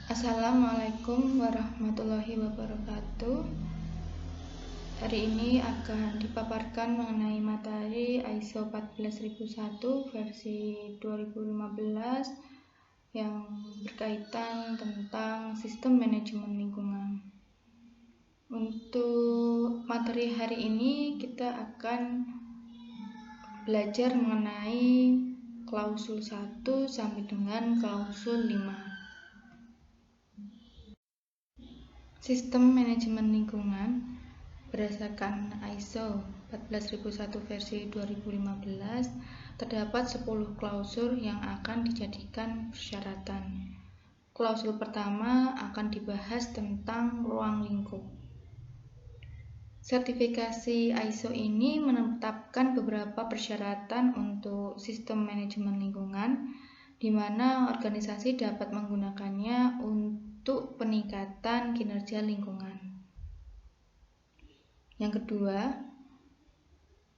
Assalamualaikum warahmatullahi wabarakatuh. Hari ini akan dipaparkan mengenai materi ISO 14001 versi 2015 yang berkaitan tentang sistem manajemen lingkungan. Untuk materi hari ini kita akan belajar mengenai klausul 1 sampai dengan klausul 5. Sistem manajemen lingkungan berdasarkan ISO 14001 versi 2015 terdapat 10 klausul yang akan dijadikan persyaratan. Klausul pertama akan dibahas tentang ruang lingkup. Sertifikasi ISO ini menetapkan beberapa persyaratan untuk sistem manajemen lingkungan, di mana organisasi dapat menggunakannya untuk peningkatan kinerja lingkungan. Yang kedua,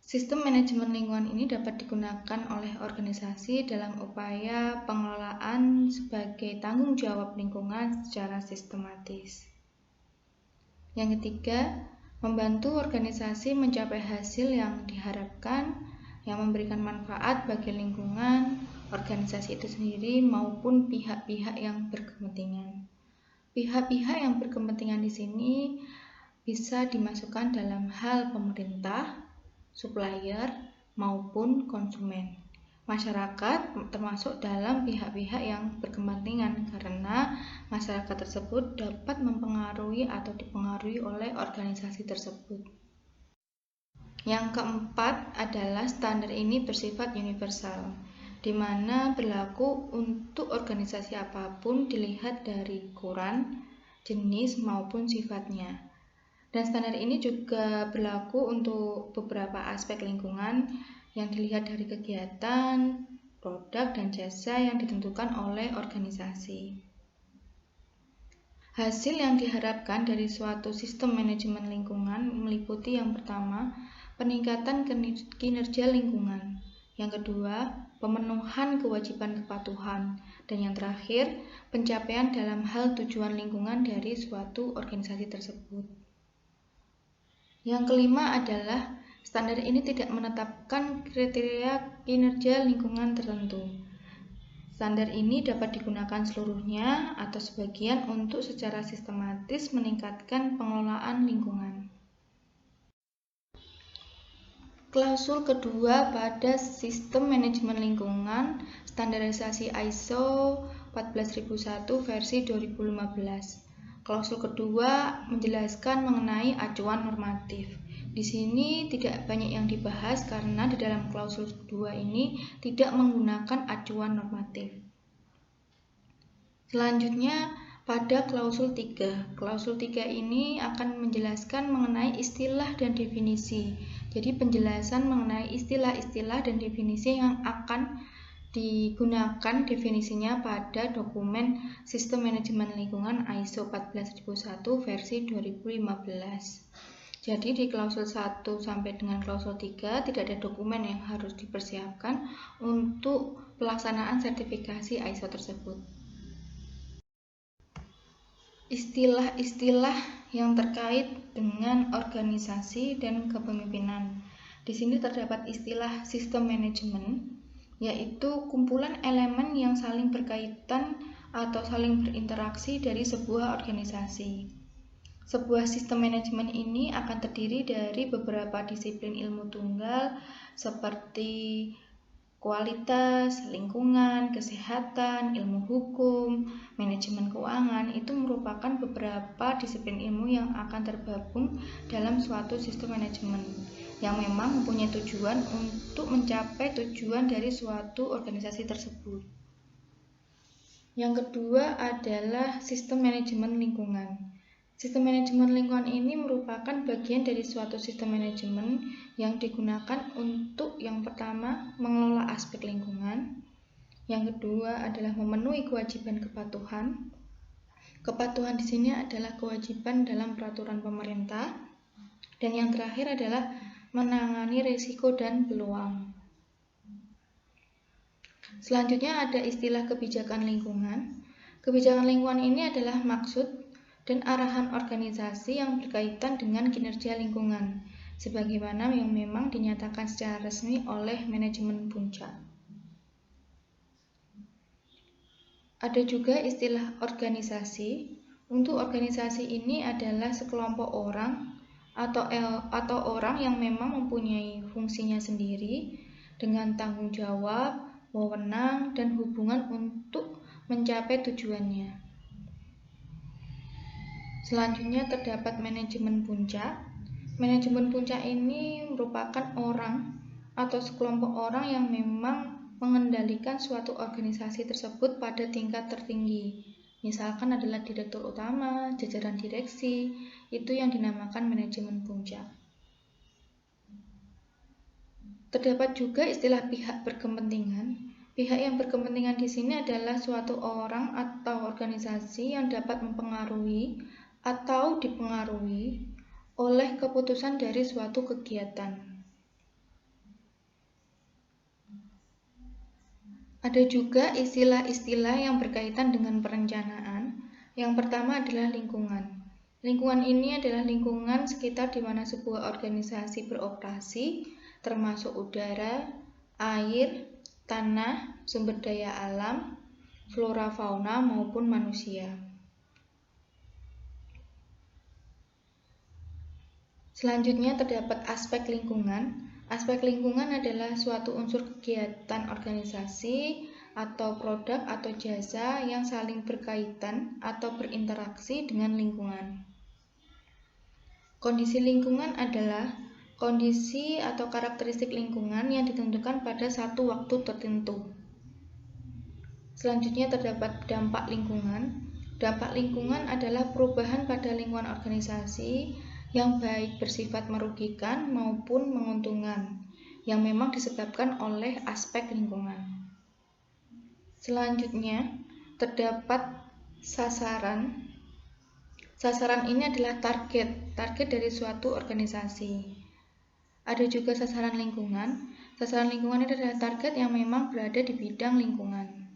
sistem manajemen lingkungan ini dapat digunakan oleh organisasi dalam upaya pengelolaan sebagai tanggung jawab lingkungan secara sistematis. Yang ketiga, membantu organisasi mencapai hasil yang diharapkan, yang memberikan manfaat bagi lingkungan, organisasi itu sendiri maupun pihak-pihak yang berkepentingan. Pihak-pihak yang berkepentingan di sini bisa dimasukkan dalam hal pemerintah, supplier, maupun konsumen. Masyarakat termasuk dalam pihak-pihak yang berkepentingan karena masyarakat tersebut dapat mempengaruhi atau dipengaruhi oleh organisasi tersebut. Yang keempat adalah standar ini bersifat universal, di mana berlaku untuk organisasi apapun dilihat dari ukuran, jenis maupun sifatnya. Dan standar ini juga berlaku untuk beberapa aspek lingkungan yang dilihat dari kegiatan, produk, dan jasa yang ditentukan oleh organisasi. Hasil yang diharapkan dari suatu sistem manajemen lingkungan meliputi yang pertama, peningkatan kinerja lingkungan. Yang kedua, pemenuhan kewajiban kepatuhan. Dan yang terakhir, pencapaian dalam hal tujuan lingkungan dari suatu organisasi tersebut. Yang kelima adalah standar ini tidak menetapkan kriteria kinerja lingkungan tertentu. Standar ini dapat digunakan seluruhnya atau sebagian untuk secara sistematis meningkatkan pengelolaan lingkungan. Klausul kedua pada sistem manajemen lingkungan standarisasi ISO 14001 versi 2015. Klausul kedua menjelaskan mengenai acuan normatif. Di sini tidak banyak yang dibahas karena di dalam klausul kedua ini tidak menggunakan acuan normatif. Selanjutnya pada klausul 3. Klausul 3 ini akan menjelaskan mengenai istilah dan definisi. Jadi penjelasan mengenai istilah-istilah dan definisi yang akan digunakan definisinya pada dokumen Sistem Manajemen Lingkungan ISO 14001 versi 2015. Jadi di klausul 1 sampai dengan klausul 3 tidak ada dokumen yang harus dipersiapkan untuk pelaksanaan sertifikasi ISO tersebut. Istilah-istilah yang terkait dengan organisasi dan kepemimpinan. Di sini terdapat istilah sistem manajemen, yaitu kumpulan elemen yang saling berkaitan atau saling berinteraksi dari sebuah organisasi. Sebuah sistem manajemen ini akan terdiri dari beberapa disiplin ilmu tunggal seperti kualitas, lingkungan, kesehatan, ilmu hukum, manajemen keuangan. Itu merupakan beberapa disiplin ilmu yang akan tergabung dalam suatu sistem manajemen yang memang mempunyai tujuan untuk mencapai tujuan dari suatu organisasi tersebut. Yang kedua adalah sistem manajemen lingkungan. Sistem manajemen lingkungan ini merupakan bagian dari suatu sistem manajemen yang digunakan untuk yang pertama mengelola aspek lingkungan, yang kedua adalah memenuhi kewajiban kepatuhan. Kepatuhan di sini adalah kewajiban dalam peraturan pemerintah, dan yang terakhir adalah menangani risiko dan peluang. Selanjutnya ada istilah kebijakan lingkungan. Kebijakan lingkungan ini adalah maksud dan arahan organisasi yang berkaitan dengan kinerja lingkungan, sebagaimana yang memang dinyatakan secara resmi oleh manajemen puncak. Ada juga istilah organisasi. Untuk organisasi ini adalah sekelompok orang atau orang yang memang mempunyai fungsinya sendiri dengan tanggung jawab, wewenang, dan hubungan untuk mencapai tujuannya. Selanjutnya terdapat manajemen puncak. Manajemen puncak ini merupakan orang atau sekelompok orang yang memang mengendalikan suatu organisasi tersebut pada tingkat tertinggi. Misalkan adalah direktur utama, jajaran direksi, itu yang dinamakan manajemen puncak. Terdapat juga istilah pihak berkepentingan. Pihak yang berkepentingan di sini adalah suatu orang atau organisasi yang dapat mempengaruhi atau dipengaruhi oleh keputusan dari suatu kegiatan. Ada juga istilah-istilah yang berkaitan dengan perencanaan. Yang pertama adalah lingkungan. Lingkungan ini adalah lingkungan sekitar di mana sebuah organisasi beroperasi, termasuk udara, air, tanah, sumber daya alam, flora fauna maupun manusia. Selanjutnya terdapat aspek lingkungan. Aspek lingkungan adalah suatu unsur kegiatan organisasi atau produk atau jasa yang saling berkaitan atau berinteraksi dengan lingkungan. Kondisi lingkungan adalah kondisi atau karakteristik lingkungan yang ditentukan pada satu waktu tertentu. Selanjutnya terdapat dampak lingkungan. Dampak lingkungan adalah perubahan pada lingkungan organisasi yang baik bersifat merugikan maupun menguntungkan, yang memang disebabkan oleh aspek lingkungan. Selanjutnya terdapat sasaran. Sasaran ini adalah target dari suatu organisasi. Ada juga sasaran lingkungan. Sasaran lingkungan ini adalah target yang memang berada di bidang lingkungan.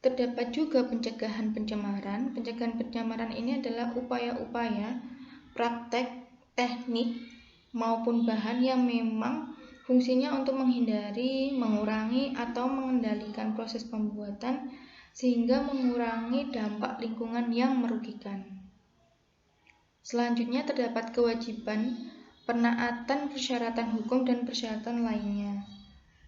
Terdapat juga pencegahan pencemaran. Pencegahan pencemaran ini adalah upaya-upaya, praktek, teknik, maupun bahan yang memang fungsinya untuk menghindari, mengurangi, atau mengendalikan proses pembuatan sehingga mengurangi dampak lingkungan yang merugikan. Selanjutnya terdapat kewajiban, penaatan persyaratan hukum dan persyaratan lainnya.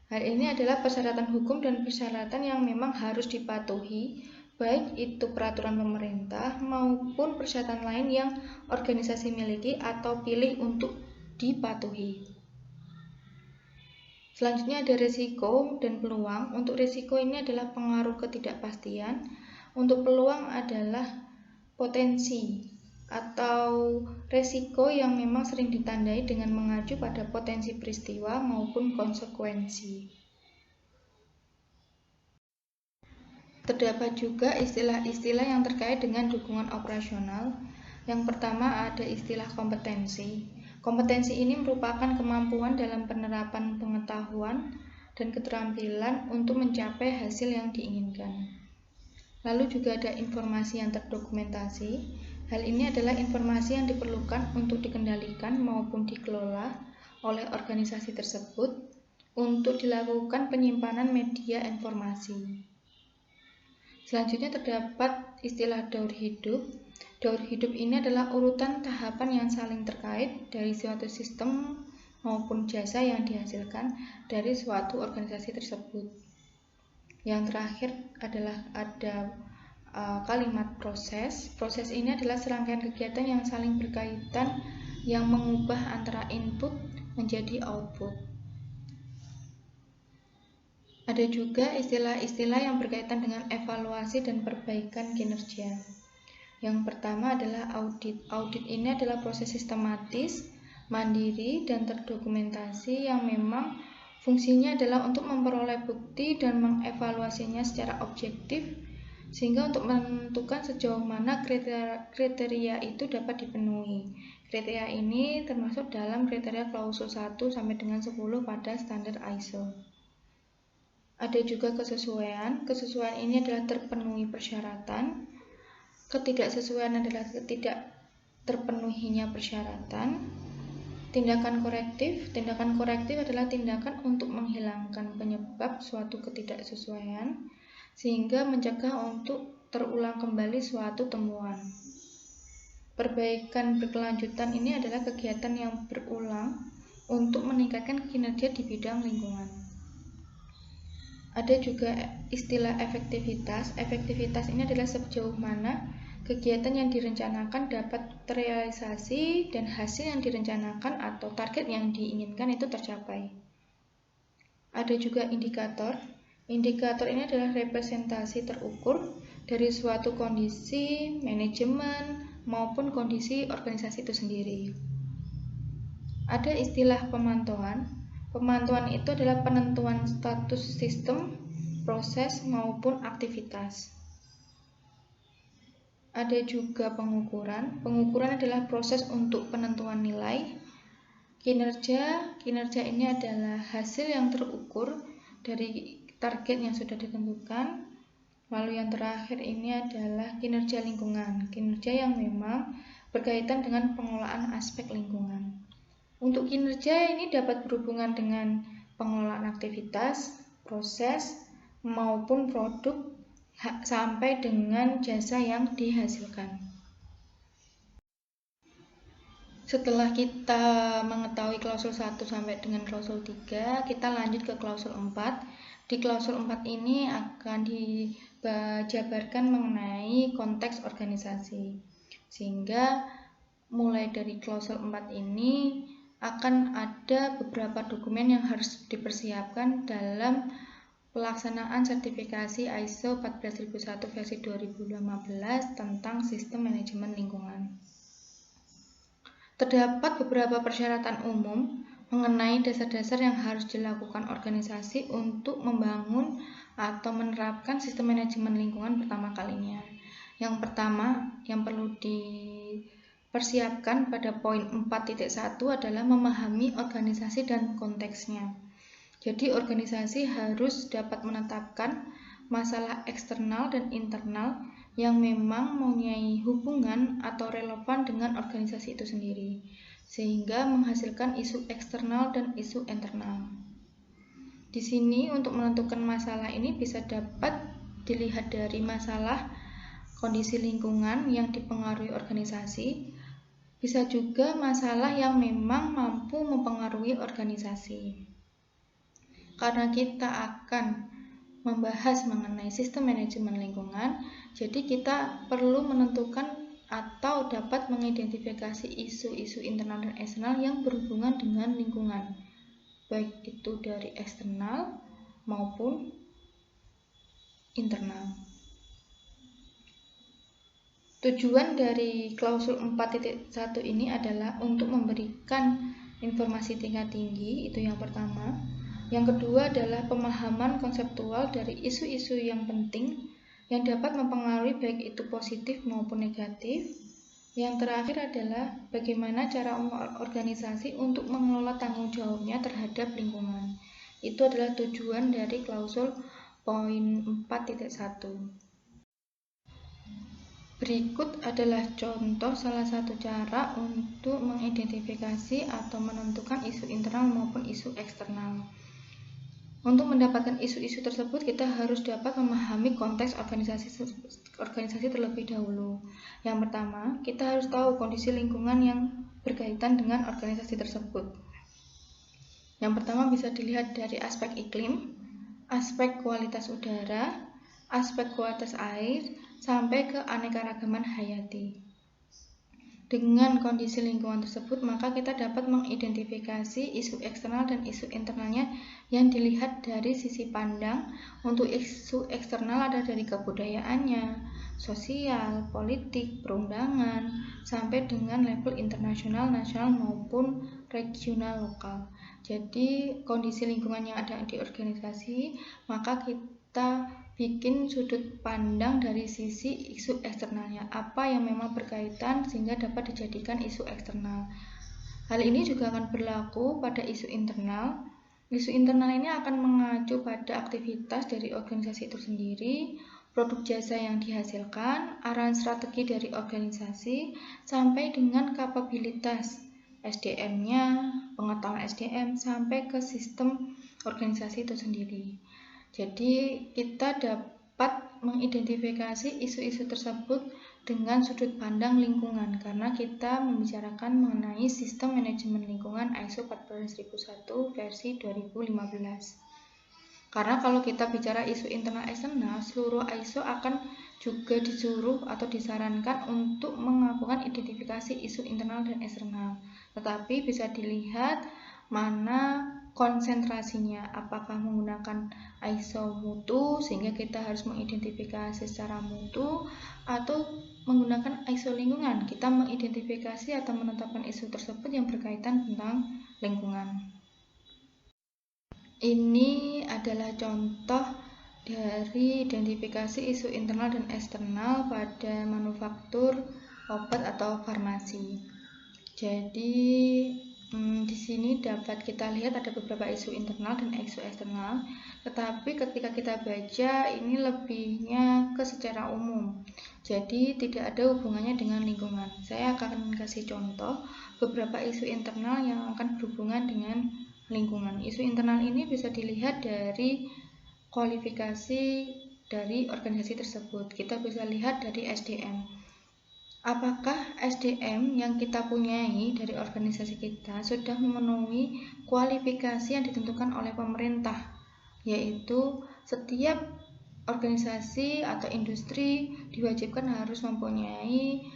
Hal ini adalah persyaratan hukum dan persyaratan yang memang harus dipatuhi, baik itu peraturan pemerintah maupun persyaratan lain yang organisasi miliki atau pilih untuk dipatuhi. Selanjutnya ada risiko dan peluang. Untuk risiko ini adalah pengaruh ketidakpastian. Untuk peluang adalah potensi atau risiko yang memang sering ditandai dengan mengacu pada potensi peristiwa maupun konsekuensi. Terdapat juga istilah-istilah yang terkait dengan dukungan operasional. Yang pertama ada istilah kompetensi. Kompetensi ini merupakan kemampuan dalam penerapan pengetahuan dan keterampilan untuk mencapai hasil yang diinginkan. Lalu juga ada informasi yang terdokumentasi. Hal ini adalah informasi yang diperlukan untuk dikendalikan maupun dikelola oleh organisasi tersebut untuk dilakukan penyimpanan media informasi. Selanjutnya terdapat istilah daur hidup. Daur hidup ini adalah urutan tahapan yang saling terkait dari suatu sistem maupun jasa yang dihasilkan dari suatu organisasi tersebut. Yang terakhir adalah ada kalimat proses. Proses ini adalah serangkaian kegiatan yang saling berkaitan yang mengubah antara input menjadi output. Ada juga istilah-istilah yang berkaitan dengan evaluasi dan perbaikan kinerja. Yang pertama adalah audit. Audit ini adalah proses sistematis, mandiri, dan terdokumentasi yang memang fungsinya adalah untuk memperoleh bukti dan mengevaluasinya secara objektif sehingga untuk menentukan sejauh mana kriteria itu dapat dipenuhi. Kriteria ini termasuk dalam kriteria klausul 1 sampai dengan 10 pada standar ISO. Ada juga kesesuaian. Kesesuaian ini adalah terpenuhi persyaratan. Ketidaksesuaian adalah tidak terpenuhinya persyaratan. Tindakan korektif. Tindakan korektif adalah tindakan untuk menghilangkan penyebab suatu ketidaksesuaian sehingga mencegah untuk terulang kembali suatu temuan. Perbaikan berkelanjutan ini adalah kegiatan yang berulang untuk meningkatkan kinerja di bidang lingkungan. Ada juga istilah efektivitas. Efektivitas ini adalah sejauh mana kegiatan yang direncanakan dapat terrealisasi dan hasil yang direncanakan atau target yang diinginkan itu tercapai. Ada juga indikator. Indikator ini adalah representasi terukur dari suatu kondisi, manajemen, maupun kondisi organisasi itu sendiri. Ada istilah pemantauan. Pemantauan itu adalah penentuan status sistem, proses, maupun aktivitas. Ada juga pengukuran. Pengukuran adalah proses untuk penentuan nilai. Kinerja. Kinerja ini adalah hasil yang terukur dari target yang sudah ditentukan. Lalu yang terakhir ini adalah kinerja lingkungan. Kinerja yang memang berkaitan dengan pengelolaan aspek lingkungan. Untuk kinerja ini dapat berhubungan dengan pengelolaan aktivitas, proses, maupun produk sampai dengan jasa yang dihasilkan. Setelah kita mengetahui klausul 1 sampai dengan klausul 3, kita lanjut ke klausul 4. Di klausul 4 ini akan dijabarkan mengenai konteks organisasi. Sehingga mulai dari klausul 4 ini akan ada beberapa dokumen yang harus dipersiapkan dalam pelaksanaan sertifikasi ISO 14001 versi 2015 tentang sistem manajemen lingkungan. Terdapat beberapa persyaratan umum mengenai dasar-dasar yang harus dilakukan organisasi untuk membangun atau menerapkan sistem manajemen lingkungan pertama kalinya. Yang pertama yang perlu dipersiapkan pada poin 4.1 adalah memahami organisasi dan konteksnya. Jadi organisasi harus dapat menetapkan masalah eksternal dan internal yang memang mempunyai hubungan atau relevan dengan organisasi itu sendiri, sehingga menghasilkan isu eksternal dan isu internal. Di sini untuk menentukan masalah ini bisa dapat dilihat dari masalah kondisi lingkungan yang dipengaruhi organisasi, bisa juga masalah yang memang mampu mempengaruhi organisasi. Karena kita akan membahas mengenai sistem manajemen lingkungan, jadi kita perlu menentukan atau dapat mengidentifikasi isu-isu internal dan eksternal yang berhubungan dengan lingkungan, baik itu dari eksternal maupun internal. Tujuan dari klausul 4.1 ini adalah untuk memberikan informasi tingkat tinggi, itu yang pertama. Yang kedua adalah pemahaman konseptual dari isu-isu yang penting yang dapat mempengaruhi baik itu positif maupun negatif. Yang terakhir adalah bagaimana cara organisasi untuk mengelola tanggung jawabnya terhadap lingkungan. Itu adalah tujuan dari klausul poin 4.1. Berikut adalah contoh salah satu cara untuk mengidentifikasi atau menentukan isu internal maupun isu eksternal. Untuk mendapatkan isu-isu tersebut, kita harus dapat memahami konteks organisasi terlebih dahulu. Yang pertama, kita harus tahu kondisi lingkungan yang berkaitan dengan organisasi tersebut. Yang pertama bisa dilihat dari aspek iklim, aspek kualitas udara, aspek kualitas air, sampai ke keanekaragaman hayati. Dengan kondisi lingkungan tersebut, maka kita dapat mengidentifikasi isu eksternal dan isu internalnya yang dilihat dari sisi pandang. Untuk isu eksternal ada dari kebudayaannya, sosial, politik, perundangan, sampai dengan level internasional, nasional, maupun regional lokal. Jadi, kondisi lingkungan yang ada di organisasi, maka kita bikin sudut pandang dari sisi isu eksternalnya, apa yang memang berkaitan sehingga dapat dijadikan isu eksternal. Hal ini juga akan berlaku pada isu internal. Isu internal ini akan mengacu pada aktivitas dari organisasi itu sendiri, produk jasa yang dihasilkan, arahan strategi dari organisasi, sampai dengan kapabilitas SDM-nya, pengetahuan SDM, sampai ke sistem organisasi itu sendiri. Jadi kita dapat mengidentifikasi isu-isu tersebut dengan sudut pandang lingkungan karena kita membicarakan mengenai sistem manajemen lingkungan ISO 14001 versi 2015. Karena kalau kita bicara isu internal eksternal, seluruh ISO akan juga disuruh atau disarankan untuk melakukan identifikasi isu internal dan eksternal. Tetapi bisa dilihat mana konsentrasinya, apakah menggunakan ISO mutu sehingga kita harus mengidentifikasi secara mutu, atau menggunakan ISO lingkungan, kita mengidentifikasi atau menetapkan isu tersebut yang berkaitan tentang lingkungan. Ini adalah contoh dari identifikasi isu internal dan eksternal pada manufaktur obat atau farmasi. Jadi di sini dapat kita lihat ada beberapa isu internal dan isu eksternal, tetapi ketika kita baca ini lebihnya ke secara umum. Jadi tidak ada hubungannya dengan lingkungan. Saya akan kasih contoh beberapa isu internal yang akan berhubungan dengan lingkungan. Isu internal ini bisa dilihat dari kualifikasi dari organisasi tersebut. Kita bisa lihat dari SDM. Apakah SDM yang kita punyai dari organisasi kita sudah memenuhi kualifikasi yang ditentukan oleh pemerintah, yaitu setiap organisasi atau industri diwajibkan harus mempunyai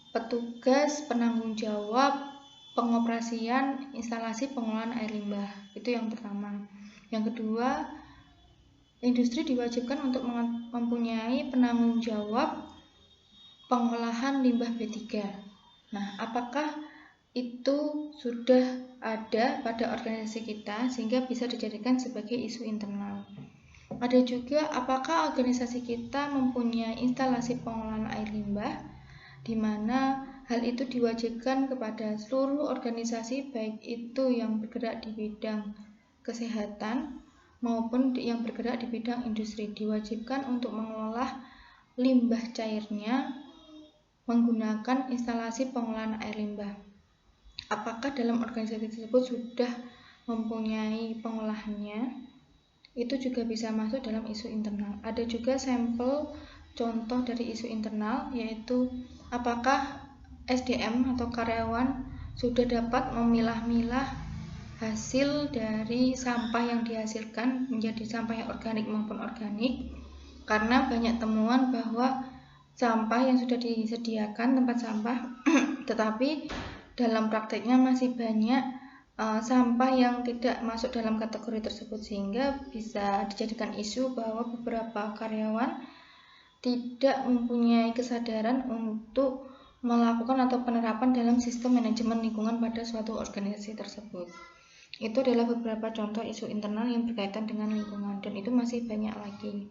petugas penanggung jawab pengoperasian instalasi pengolahan air limbah. Itu yang pertama. Yang kedua, industri diwajibkan untuk mempunyai penanggung jawab pengolahan limbah B3. Nah, apakah itu sudah ada pada organisasi kita sehingga bisa dijadikan sebagai isu internal? Ada juga apakah organisasi kita mempunyai instalasi pengolahan air limbah, di mana hal itu diwajibkan kepada seluruh organisasi, baik itu yang bergerak di bidang kesehatan maupun yang bergerak di bidang industri, diwajibkan untuk mengelola limbah cairnya menggunakan instalasi pengolahan air limbah. Apakah dalam organisasi tersebut sudah mempunyai pengolahannya? Itu juga bisa masuk dalam isu internal. Ada juga sampel contoh dari isu internal, yaitu apakah SDM atau karyawan sudah dapat memilah-milah hasil dari sampah yang dihasilkan menjadi sampah yang organik maupun organik, karena banyak temuan bahwa sampah yang sudah disediakan tempat sampah tetapi dalam prakteknya masih banyak sampah yang tidak masuk dalam kategori tersebut, sehingga bisa dijadikan isu bahwa beberapa karyawan tidak mempunyai kesadaran untuk melakukan atau penerapan dalam sistem manajemen lingkungan pada suatu organisasi tersebut. Itu adalah beberapa contoh isu internal yang berkaitan dengan lingkungan, dan itu masih banyak lagi.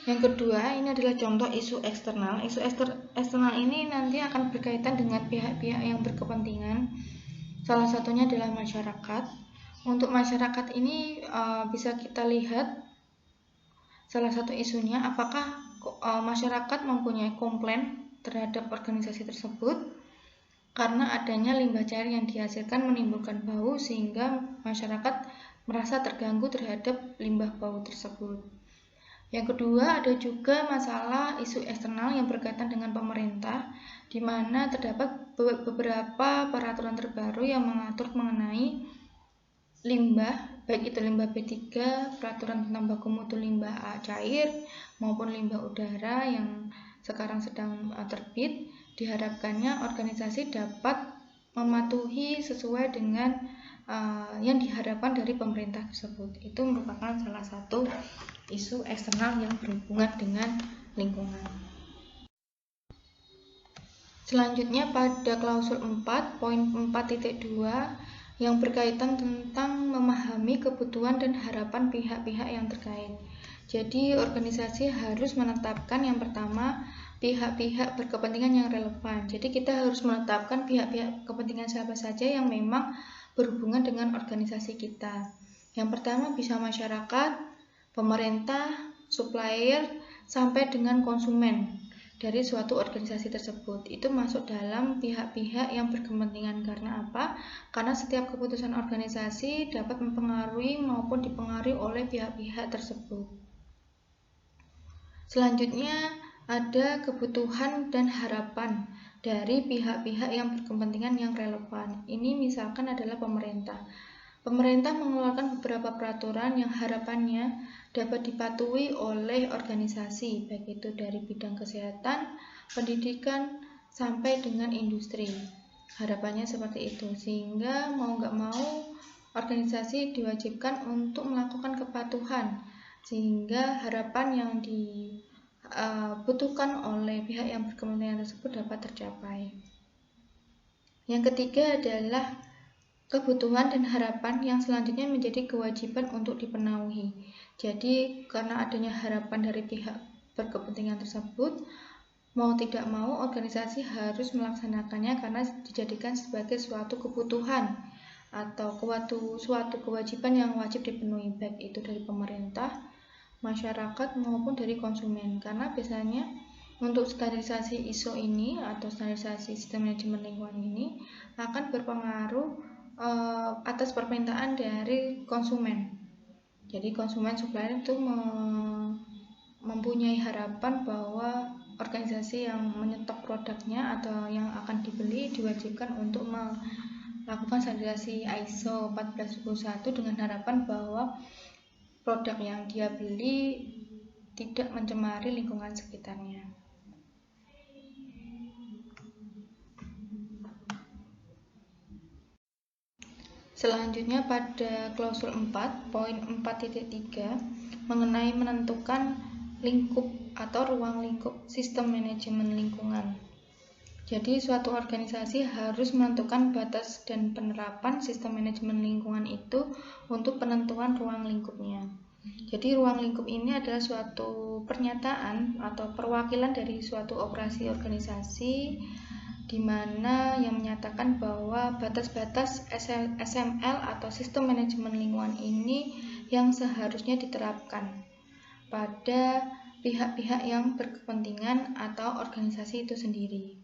Yang kedua, ini adalah contoh isu eksternal. Isu eksternal ini nanti akan berkaitan dengan pihak-pihak yang berkepentingan. Salah satunya adalah masyarakat. Untuk masyarakat ini bisa kita lihat salah satu isunya, apakah masyarakat mempunyai komplain terhadap organisasi tersebut karena adanya limbah cair yang dihasilkan menimbulkan bau sehingga masyarakat merasa terganggu terhadap limbah bau tersebut. Yang kedua, ada juga masalah isu eksternal yang berkaitan dengan pemerintah, di mana terdapat beberapa peraturan terbaru yang mengatur mengenai limbah, baik itu limbah B3, peraturan tentang baku mutu limbah cair maupun limbah udara yang sekarang sedang terbit. Diharapkannya organisasi dapat mematuhi sesuai dengan yang diharapkan dari pemerintah tersebut. Itu merupakan salah satu isu eksternal yang berhubungan dengan lingkungan. Selanjutnya pada klausul 4, poin 4.2 yang berkaitan tentang memahami kebutuhan dan harapan pihak-pihak yang terkait. Jadi organisasi harus menetapkan yang pertama pihak-pihak berkepentingan yang relevan. Jadi kita harus menetapkan pihak-pihak kepentingan siapa saja yang memang berhubungan dengan organisasi kita. Yang pertama bisa masyarakat, pemerintah, supplier, sampai dengan konsumen dari suatu organisasi tersebut. Itu masuk dalam pihak-pihak yang berkepentingan. Karena apa? Karena setiap keputusan organisasi dapat mempengaruhi maupun dipengaruhi oleh pihak-pihak tersebut. Selanjutnya ada kebutuhan dan harapan dari pihak-pihak yang berkepentingan yang relevan. Ini misalkan adalah pemerintah. Pemerintah mengeluarkan beberapa peraturan yang harapannya dapat dipatuhi oleh organisasi, baik itu dari bidang kesehatan, pendidikan, sampai dengan industri. Harapannya seperti itu, sehingga mau nggak mau organisasi diwajibkan untuk melakukan kepatuhan, sehingga harapan yang dibutuhkan oleh pihak yang berkepentingan tersebut dapat tercapai. Yang ketiga adalah kebutuhan dan harapan yang selanjutnya menjadi kewajiban untuk dipenuhi. Jadi karena adanya harapan dari pihak berkepentingan tersebut, mau tidak mau organisasi harus melaksanakannya karena dijadikan sebagai suatu kebutuhan atau suatu kewajiban yang wajib dipenuhi, baik itu dari pemerintah, masyarakat maupun dari konsumen. Karena biasanya untuk standarisasi ISO ini atau standarisasi sistem manajemen lingkungan ini akan berpengaruh atas permintaan dari konsumen. Jadi konsumen supplier itu mempunyai harapan bahwa organisasi yang menyetok produknya atau yang akan dibeli diwajibkan untuk melakukan standarisasi ISO 14001 dengan harapan bahwa produk yang dia beli tidak mencemari lingkungan sekitarnya. Selanjutnya pada klausul 4, poin 4.3 mengenai menentukan lingkup atau ruang lingkup sistem manajemen lingkungan. Jadi suatu organisasi harus menentukan batas dan penerapan sistem manajemen lingkungan itu untuk penentuan ruang lingkupnya. Jadi ruang lingkup ini adalah suatu pernyataan atau perwakilan dari suatu operasi organisasi di mana yang menyatakan bahwa batas-batas SML atau sistem manajemen lingkungan ini yang seharusnya diterapkan pada pihak-pihak yang berkepentingan atau organisasi itu sendiri.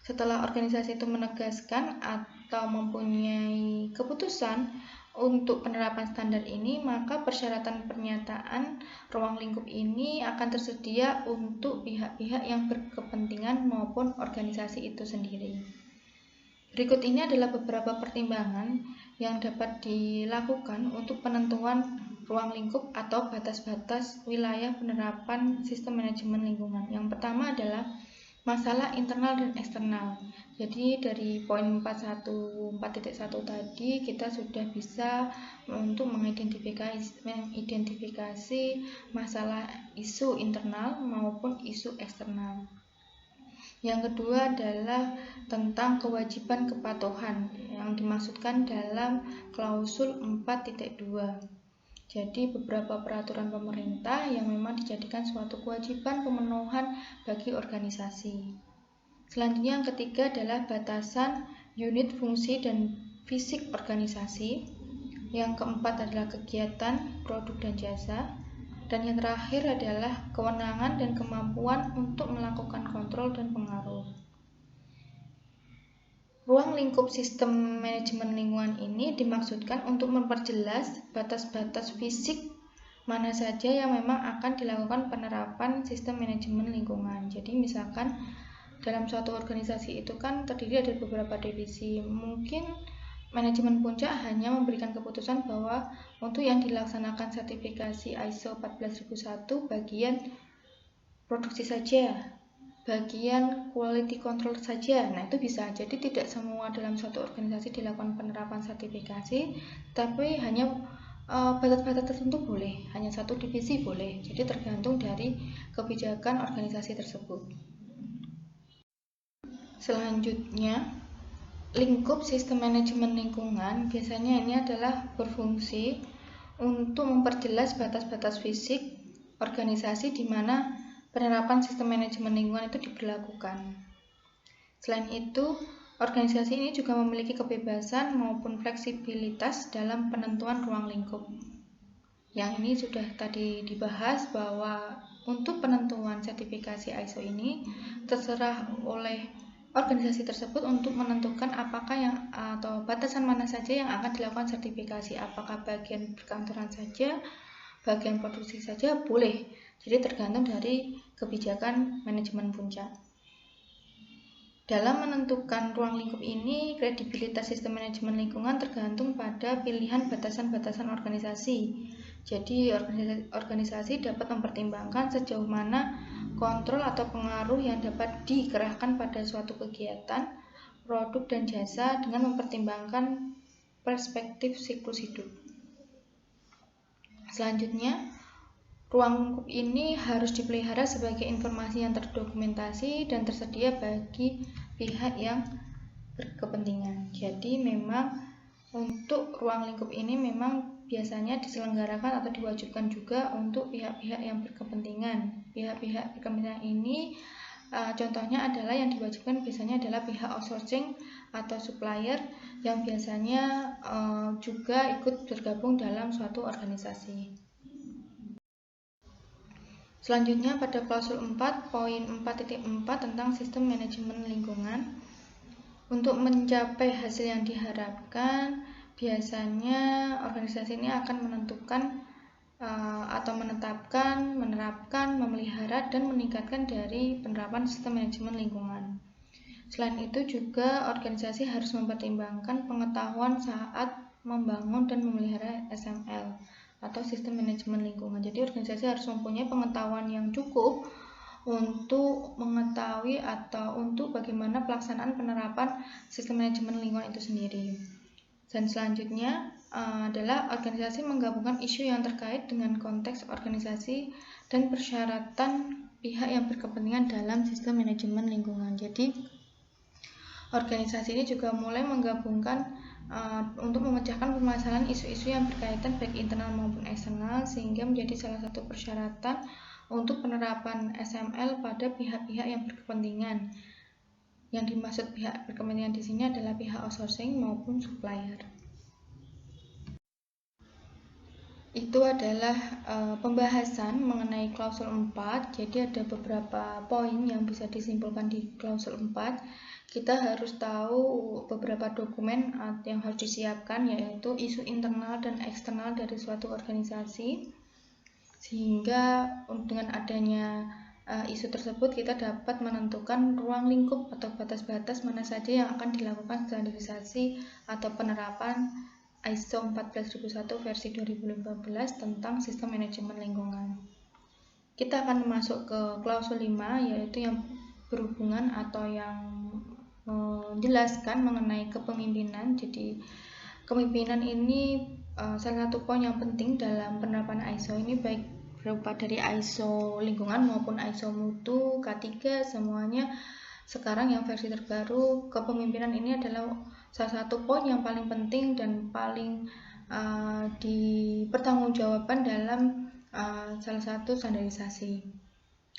Setelah organisasi itu menegaskan atau mempunyai keputusan untuk penerapan standar ini, maka persyaratan pernyataan ruang lingkup ini akan tersedia untuk pihak-pihak yang berkepentingan maupun organisasi itu sendiri. Berikut ini adalah beberapa pertimbangan yang dapat dilakukan untuk penentuan ruang lingkup atau batas-batas wilayah penerapan sistem manajemen lingkungan. Yang pertama adalah masalah internal dan eksternal. Jadi dari poin 4.1 tadi kita sudah bisa untuk mengidentifikasi masalah isu internal maupun isu eksternal. Yang kedua adalah tentang kewajiban kepatuhan yang dimaksudkan dalam klausul 4.2. Jadi beberapa peraturan pemerintah yang memang dijadikan suatu kewajiban pemenuhan bagi organisasi. Selanjutnya yang ketiga adalah batasan unit fungsi dan fisik organisasi. Yang keempat adalah kegiatan, produk dan jasa. Dan yang terakhir adalah kewenangan dan kemampuan untuk melakukan kontrol dan pengaruh. Ruang lingkup sistem manajemen lingkungan ini dimaksudkan untuk memperjelas batas-batas fisik mana saja yang memang akan dilakukan penerapan sistem manajemen lingkungan. Jadi misalkan dalam suatu organisasi itu kan terdiri dari beberapa divisi. Mungkin manajemen puncak hanya memberikan keputusan bahwa untuk yang dilaksanakan sertifikasi ISO 14001 bagian produksi saja, bagian quality control saja. Nah, itu bisa. Jadi tidak semua dalam suatu organisasi dilakukan penerapan sertifikasi, tapi hanya batas-batas tertentu boleh, hanya satu divisi boleh. Jadi tergantung dari kebijakan organisasi tersebut. Selanjutnya, lingkup sistem manajemen lingkungan biasanya ini adalah berfungsi untuk memperjelas batas-batas fisik organisasi di mana penerapan sistem manajemen lingkungan itu diberlakukan. Selain itu, Organisasi ini juga memiliki kebebasan maupun fleksibilitas dalam penentuan ruang lingkup. Yang ini sudah tadi dibahas bahwa untuk penentuan sertifikasi ISO ini terserah oleh organisasi tersebut untuk menentukan apakah yang atau batasan mana saja yang akan dilakukan sertifikasi, apakah bagian perkantoran saja, bagian produksi saja boleh. Jadi tergantung dari kebijakan manajemen puncak. Dalam menentukan ruang lingkup ini, kredibilitas sistem manajemen lingkungan tergantung pada pilihan batasan-batasan organisasi. Jadi, organisasi dapat mempertimbangkan sejauh mana kontrol atau pengaruh yang dapat dikerahkan pada suatu kegiatan, produk, dan jasa dengan mempertimbangkan perspektif siklus hidup. Selanjutnya, ruang lingkup ini harus dipelihara sebagai informasi yang terdokumentasi dan tersedia bagi pihak yang berkepentingan. Jadi memang untuk ruang lingkup ini memang biasanya diselenggarakan atau diwajibkan juga untuk pihak-pihak yang berkepentingan. Pihak-pihak berkepentingan ini contohnya adalah yang diwajibkan biasanya adalah pihak outsourcing atau supplier yang biasanya juga ikut bergabung dalam suatu organisasi. Selanjutnya pada klausul 4 poin 4.4 tentang sistem manajemen lingkungan. Untuk mencapai hasil yang diharapkan, biasanya organisasi ini akan menentukan atau menetapkan, menerapkan, memelihara, dan meningkatkan dari penerapan sistem manajemen lingkungan. Selain itu juga organisasi harus mempertimbangkan pengetahuan saat membangun dan memelihara SML atau sistem manajemen lingkungan. Jadi organisasi harus mempunyai pengetahuan yang cukup untuk mengetahui atau untuk bagaimana pelaksanaan penerapan sistem manajemen lingkungan itu sendiri. Dan selanjutnya adalah organisasi menggabungkan isu yang terkait dengan konteks organisasi dan persyaratan pihak yang berkepentingan dalam sistem manajemen lingkungan. Jadi organisasi ini juga mulai menggabungkan untuk memecahkan permasalahan isu-isu yang berkaitan baik internal maupun eksternal sehingga menjadi salah satu persyaratan untuk penerapan SML pada pihak-pihak yang berkepentingan. Yang dimaksud pihak berkepentingan di sini adalah pihak outsourcing maupun supplier. Itu adalah pembahasan mengenai klausul 4. Jadi ada beberapa poin yang bisa disimpulkan di klausul 4. Kita harus tahu beberapa dokumen yang harus disiapkan, yaitu isu internal dan eksternal dari suatu organisasi, sehingga dengan adanya isu tersebut kita dapat menentukan ruang lingkup atau batas-batas mana saja yang akan dilakukan standarisasi atau penerapan ISO 14001 versi 2015 tentang sistem manajemen lingkungan. Kita akan masuk ke klausul 5, yaitu yang berhubungan atau yang menjelaskan mengenai kepemimpinan. Jadi kepemimpinan ini salah satu poin yang penting dalam penerapan ISO ini, baik berupa dari ISO lingkungan maupun ISO mutu, K3, semuanya sekarang yang versi terbaru. Kepemimpinan ini adalah salah satu poin yang paling penting dan paling dipertanggungjawabkan dalam salah satu standarisasi.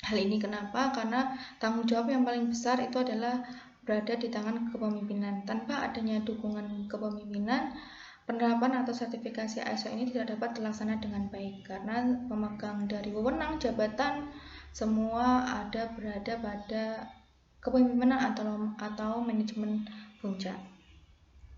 Hal ini kenapa? Karena tanggung jawab yang paling besar itu adalah berada di tangan kepemimpinan. Tanpa adanya dukungan kepemimpinan, penerapan atau sertifikasi ISO ini tidak dapat terlaksana dengan baik karena pemegang dari wewenang jabatan semua berada pada kepemimpinan atau manajemen puncak.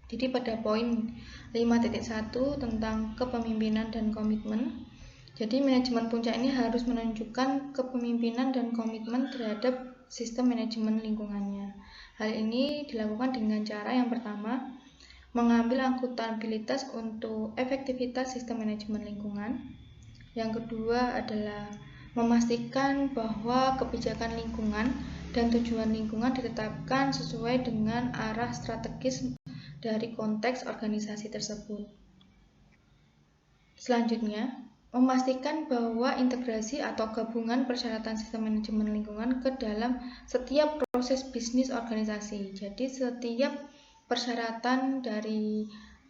Jadi pada poin 5.1 tentang kepemimpinan dan komitmen, jadi manajemen puncak ini harus menunjukkan kepemimpinan dan komitmen terhadap sistem manajemen lingkungannya. Hal ini dilakukan dengan cara yang pertama, mengambil akuntabilitas untuk efektivitas sistem manajemen lingkungan. Yang kedua adalah memastikan bahwa kebijakan lingkungan dan tujuan lingkungan ditetapkan sesuai dengan arah strategis dari konteks organisasi tersebut. Selanjutnya, memastikan bahwa integrasi atau gabungan persyaratan sistem manajemen lingkungan ke dalam setiap proses bisnis organisasi. Jadi setiap persyaratan dari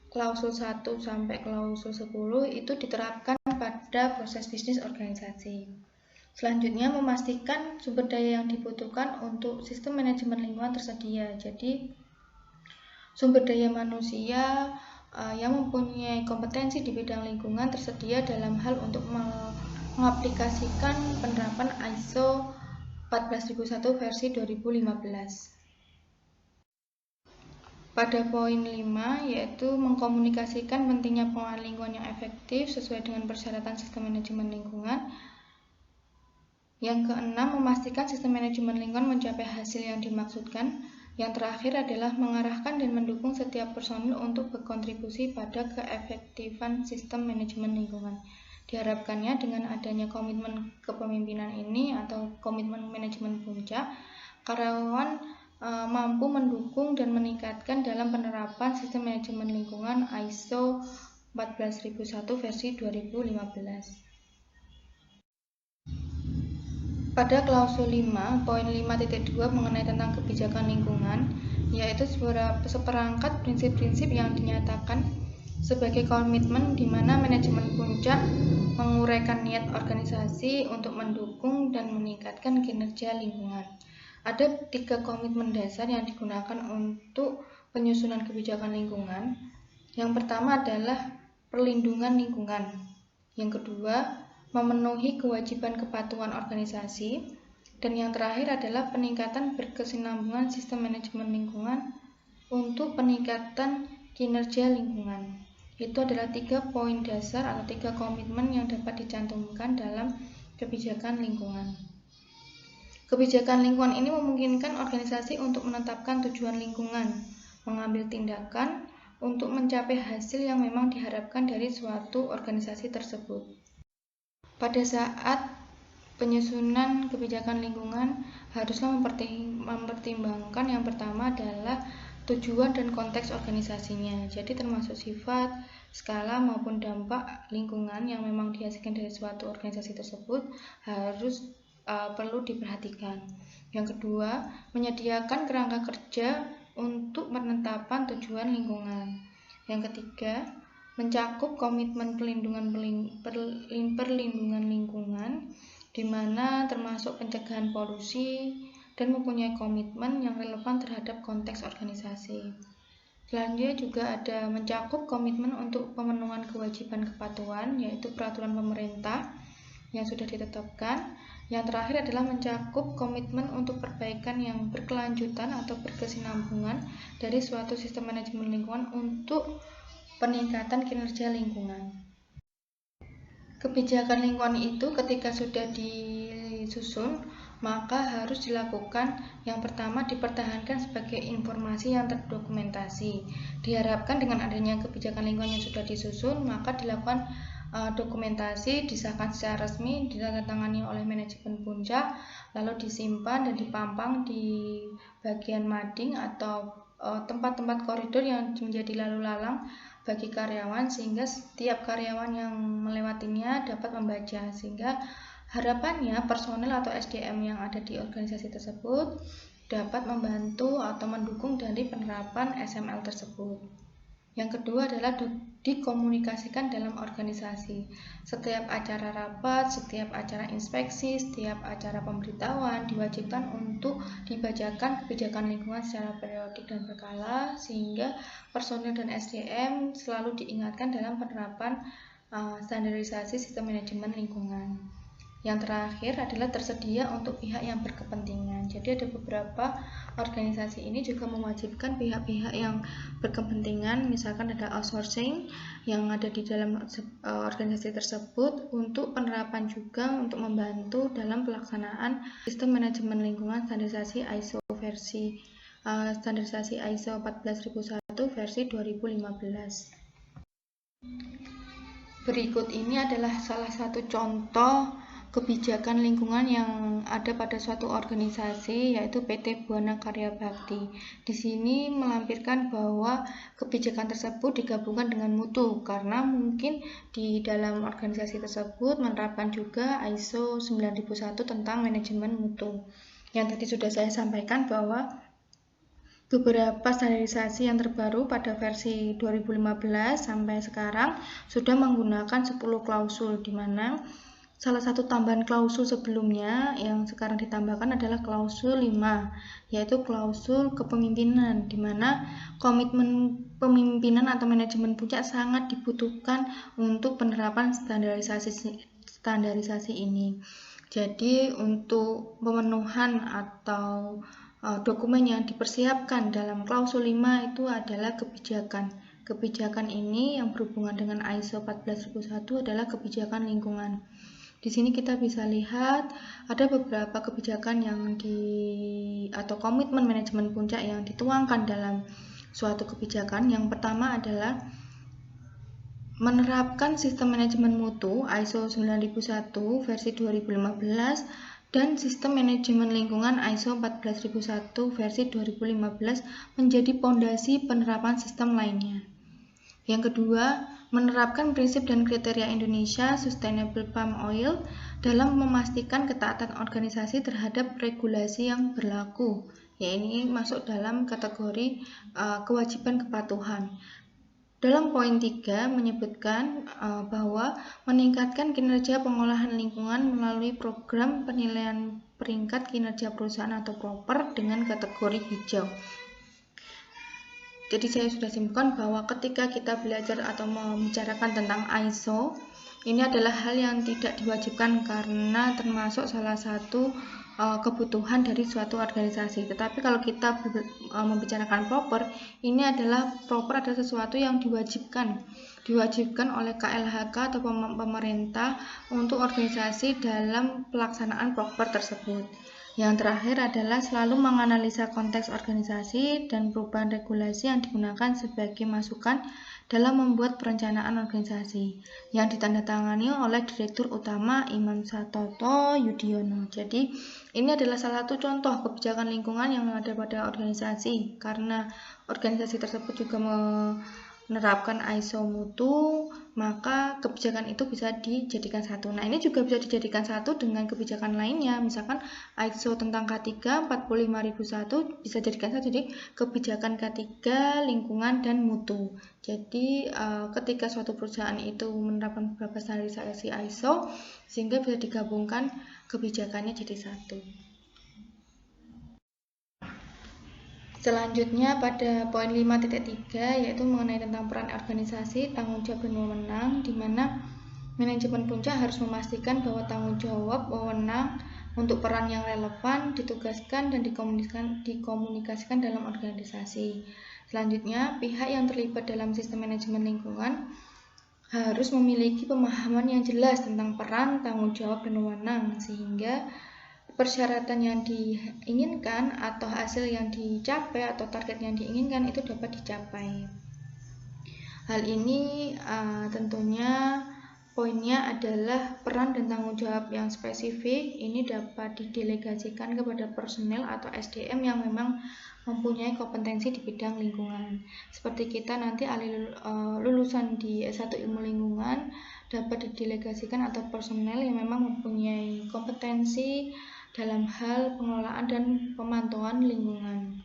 klausul 1 sampai klausul 10 itu diterapkan pada proses bisnis organisasi. Selanjutnya, memastikan sumber daya yang dibutuhkan untuk sistem manajemen lingkungan tersedia. Jadi Sumber daya manusia yang mempunyai kompetensi di bidang lingkungan tersedia dalam hal untuk mengaplikasikan penerapan ISO 14001 versi 2015. Pada poin 5, yaitu mengkomunikasikan pentingnya pengelolaan lingkungan yang efektif sesuai dengan persyaratan sistem manajemen lingkungan. Yang keenam, memastikan sistem manajemen lingkungan mencapai hasil yang dimaksudkan. Yang terakhir adalah mengarahkan dan mendukung setiap personil untuk berkontribusi pada keefektifan sistem manajemen lingkungan. Diharapkannya dengan adanya komitmen kepemimpinan ini atau komitmen manajemen puncak, karyawan mampu mendukung dan meningkatkan dalam penerapan sistem manajemen lingkungan ISO 14001 versi 2015. Pada klausul 5, poin 5.2 mengenai tentang kebijakan lingkungan, yaitu seperangkat prinsip-prinsip yang dinyatakan sebagai komitmen di mana manajemen puncak menguraikan niat organisasi untuk mendukung dan meningkatkan kinerja lingkungan. Ada 3 komitmen dasar yang digunakan untuk penyusunan kebijakan lingkungan. Yang pertama adalah perlindungan lingkungan. Yang kedua, memenuhi kewajiban kepatuhan organisasi, dan yang terakhir adalah peningkatan berkesinambungan sistem manajemen lingkungan untuk peningkatan kinerja lingkungan. Itu adalah 3 poin dasar atau 3 komitmen yang dapat dicantumkan dalam kebijakan lingkungan. Kebijakan lingkungan ini memungkinkan organisasi untuk menetapkan tujuan lingkungan, mengambil tindakan untuk mencapai hasil yang memang diharapkan dari suatu organisasi tersebut. Pada saat penyusunan kebijakan lingkungan haruslah mempertimbangkan yang pertama adalah tujuan dan konteks organisasinya. Jadi termasuk sifat, skala maupun dampak lingkungan yang memang dihasilkan dari suatu organisasi tersebut harus perlu diperhatikan. Yang kedua, menyediakan kerangka kerja untuk penetapan tujuan lingkungan. Yang ketiga, mencakup komitmen perlindungan lingkungan, di mana termasuk pencegahan polusi dan mempunyai komitmen yang relevan terhadap konteks organisasi. Selanjutnya juga ada mencakup komitmen untuk pemenuhan kewajiban kepatuhan, yaitu peraturan pemerintah yang sudah ditetapkan. Yang terakhir adalah mencakup komitmen untuk perbaikan yang berkelanjutan atau berkesinambungan dari suatu sistem manajemen lingkungan untuk peningkatan kinerja lingkungan. Kebijakan lingkungan itu ketika sudah disusun, maka harus dilakukan yang pertama dipertahankan sebagai informasi yang terdokumentasi. Diharapkan dengan adanya kebijakan lingkungan yang sudah disusun, maka dilakukan dokumentasi, disahkan secara resmi, ditandatangani oleh manajemen puncak, lalu disimpan dan dipampang di bagian mading atau tempat-tempat koridor yang menjadi lalu lalang bagi karyawan, sehingga setiap karyawan yang melewatinya dapat membaca, sehingga harapannya personel atau SDM yang ada di organisasi tersebut dapat membantu atau mendukung dari penerapan SML tersebut. Yang kedua adalah dikomunikasikan dalam organisasi. Setiap acara rapat, setiap acara inspeksi, setiap acara pemberitahuan diwajibkan untuk dibacakan kebijakan lingkungan secara periodik dan berkala, sehingga personel dan SDM selalu diingatkan dalam penerapan standarisasi sistem manajemen lingkungan. Yang terakhir adalah tersedia untuk pihak yang berkepentingan. Jadi ada beberapa organisasi ini juga mewajibkan pihak-pihak yang berkepentingan, misalkan ada outsourcing yang ada di dalam organisasi tersebut untuk penerapan juga untuk membantu dalam pelaksanaan sistem manajemen lingkungan standarisasi ISO 14001 versi 2015. Berikut ini adalah salah satu contoh kebijakan lingkungan yang ada pada suatu organisasi, yaitu PT Buana Karya Bakti. Di sini melampirkan bahwa kebijakan tersebut digabungkan dengan mutu, karena mungkin di dalam organisasi tersebut menerapkan juga ISO 9001 tentang manajemen mutu. Yang tadi sudah saya sampaikan bahwa beberapa standarisasi yang terbaru pada versi 2015 sampai sekarang sudah menggunakan 10 klausul, di mana salah satu tambahan klausul sebelumnya yang sekarang ditambahkan adalah klausul 5, yaitu klausul kepemimpinan, di mana komitmen pemimpinan atau manajemen puncak sangat dibutuhkan untuk penerapan standarisasi ini. Jadi untuk pemenuhan atau dokumen yang dipersiapkan dalam klausul 5 itu adalah kebijakan. Kebijakan ini yang berhubungan dengan ISO 14001 adalah kebijakan lingkungan. Di sini kita bisa lihat ada beberapa kebijakan atau komitmen manajemen puncak yang dituangkan dalam suatu kebijakan. Yang pertama adalah menerapkan sistem manajemen mutu ISO 9001 versi 2015 dan sistem manajemen lingkungan ISO 14001 versi 2015 menjadi pondasi penerapan sistem lainnya. Yang kedua, menerapkan prinsip dan kriteria Indonesia Sustainable Palm Oil dalam memastikan ketaatan organisasi terhadap regulasi yang berlaku. Ya, ini masuk dalam kategori kewajiban kepatuhan. Dalam poin 3 menyebutkan bahwa meningkatkan kinerja pengolahan lingkungan melalui program penilaian peringkat kinerja perusahaan atau PROPER dengan kategori hijau. Jadi saya sudah simpulkan bahwa ketika kita belajar atau membicarakan tentang ISO, ini adalah hal yang tidak diwajibkan karena termasuk salah satu kebutuhan dari suatu organisasi. Tetapi kalau kita membicarakan PROPER, ini adalah PROPER adalah sesuatu yang diwajibkan oleh KLHK atau pemerintah untuk organisasi dalam pelaksanaan PROPER tersebut. Yang terakhir adalah selalu menganalisa konteks organisasi dan perubahan regulasi yang digunakan sebagai masukan dalam membuat perencanaan organisasi yang ditandatangani oleh Direktur Utama Imam Satoto Yudhoyono. Jadi ini adalah salah satu contoh kebijakan lingkungan yang ada pada organisasi, karena organisasi tersebut juga menerapkan ISO mutu, maka kebijakan itu bisa dijadikan satu. Nah, ini juga bisa dijadikan satu dengan kebijakan lainnya. Misalkan ISO tentang K3 45001 bisa dijadikan satu, jadi kebijakan K3 lingkungan dan mutu. Jadi ketika suatu perusahaan itu menerapkan beberapa standarisasi ISO, sehingga bisa digabungkan kebijakannya jadi satu. Selanjutnya pada poin 5.3 yaitu mengenai tentang peran organisasi, tanggung jawab dan wewenang, di mana manajemen puncak harus memastikan bahwa tanggung jawab, wewenang untuk peran yang relevan ditugaskan dan dikomunikasikan dalam organisasi. Selanjutnya, pihak yang terlibat dalam sistem manajemen lingkungan harus memiliki pemahaman yang jelas tentang peran, tanggung jawab, dan wewenang, sehingga persyaratan yang diinginkan atau hasil yang dicapai atau target yang diinginkan itu dapat dicapai. Hal ini tentunya poinnya adalah peran dan tanggung jawab yang spesifik ini dapat didelegasikan kepada personel atau SDM yang memang mempunyai kompetensi di bidang lingkungan. Seperti kita nanti lulusan di S1 Ilmu Lingkungan dapat didelegasikan atau personel yang memang mempunyai kompetensi dalam hal pengelolaan dan pemantauan lingkungan.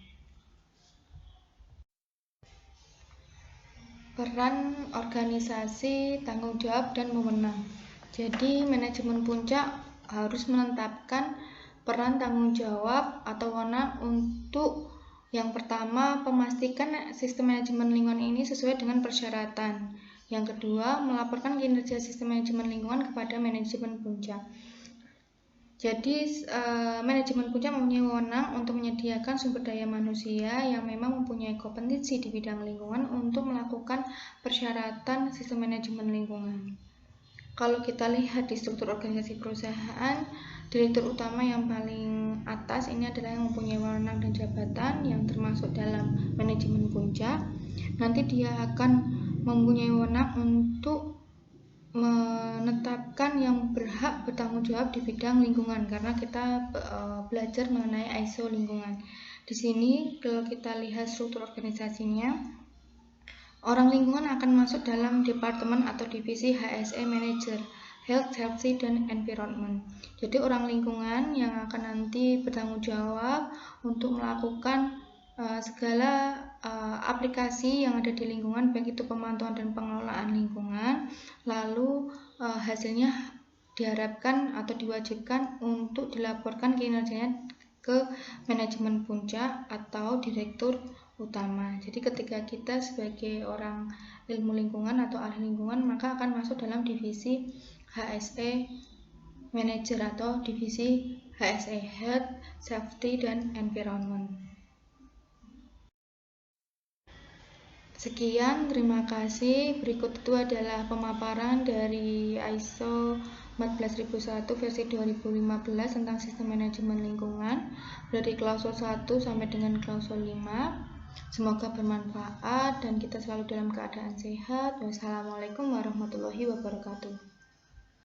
Peran organisasi, tanggung jawab, dan wewenang. Jadi manajemen puncak harus menetapkan peran, tanggung jawab atau wewenang untuk yang pertama memastikan sistem manajemen lingkungan ini sesuai dengan persyaratan. Yang kedua, melaporkan kinerja sistem manajemen lingkungan kepada manajemen puncak. Jadi manajemen puncak mempunyai wewenang untuk menyediakan sumber daya manusia yang memang mempunyai kompetensi di bidang lingkungan untuk melakukan persyaratan sistem manajemen lingkungan. Kalau kita lihat di struktur organisasi perusahaan, direktur utama yang paling atas ini adalah yang mempunyai wewenang dan jabatan yang termasuk dalam manajemen puncak. Nanti dia akan mempunyai wewenang untuk menetapkan yang berhak bertanggung jawab di bidang lingkungan, karena kita belajar mengenai ISO lingkungan. Di sini kalau kita lihat struktur organisasinya, orang lingkungan akan masuk dalam departemen atau divisi HSE Manager, Health, Safety, dan Environment. Jadi orang lingkungan yang akan nanti bertanggung jawab untuk melakukan segala aplikasi yang ada di lingkungan, baik itu pemantauan dan pengelolaan lingkungan, lalu hasilnya diharapkan atau diwajibkan untuk dilaporkan kinerjanya ke manajemen puncak atau direktur utama. Jadi ketika kita sebagai orang ilmu lingkungan atau ahli lingkungan, maka akan masuk dalam divisi HSE Manager atau divisi HSE Health, Safety, dan Environment. Sekian, terima kasih. Berikut itu adalah pemaparan dari ISO 14001 versi 2015 tentang sistem manajemen lingkungan dari klausul 1 sampai dengan klausul 5. Semoga bermanfaat dan kita selalu dalam keadaan sehat. Wassalamualaikum warahmatullahi wabarakatuh.